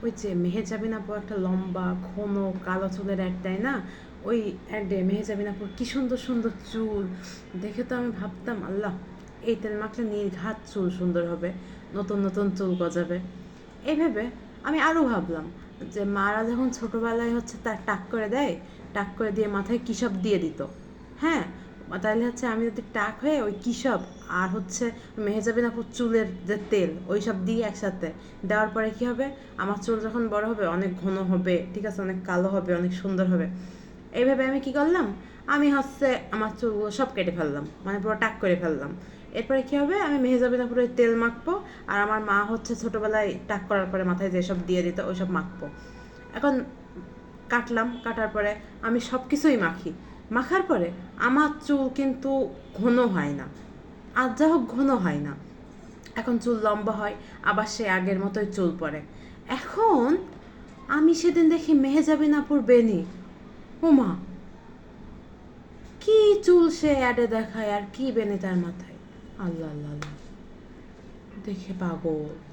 ওই যে মেহেজাবিন আপু একটা লম্বা ঘন কালো চুলের অ্যাড দেয় না, ওই অ্যাডে মেহেজাবিন আপুর কি সুন্দর সুন্দর চুল দেখে তো আমি ভাবতাম, আল্লাহ, এই তেল মাখলে নির্ঘাত চুল সুন্দর হবে, নতুন নতুন চুল গজাবে। এইভাবে আমি আরও ভাবলাম যে মারা যখন ছোটোবেলায় হচ্ছে তার টাক করে দেয়, টাক করে দিয়ে মাথায় কী সব দিয়ে দিত, হ্যাঁ, তাহলে হচ্ছে আমি যদি টাক হয়ে ওই কী সব আর হচ্ছে মেহেজাবিন আপুর চুলের যে তেল ওই সব দিয়ে একসাথে দেওয়ার পরে কী হবে, আমার চুল যখন বড় হবে অনেক ঘন হবে, ঠিক আছে, অনেক কালো হবে, অনেক সুন্দর হবে। এইভাবে আমি কি করলাম, আমি হচ্ছে আমার চুলগুলো সব কেটে ফেললাম, মানে পুরো টাক করে ফেললাম। এরপরে কী হবে, আমি মেহেজাবিন আপুর ওই তেল মাখবো, আর আমার মা হচ্ছে ছোটোবেলায় টাক করার পরে মাথায় যেসব দিয়ে দিত ওই সব মাখবো। এখন কাটলাম, কাটার পরে আমি সব কিছুই মাখি, মাখার পরে আমার চুল কিন্তু ঘন হয় না, আর যা হোক ঘন হয় না, এখন চুল লম্বা হয়, আবার সে আগের মতোই চুল পড়ে। এখন আমি সেদিন দেখি মেহেজাবিন আপুর বেনি, ওমা, কি চুল সে অ্যাডে দেখায় আর কি বেনি তার মাথায়, আল্লাহ আল্লাহ আল্লাহ, দেখে পাগল।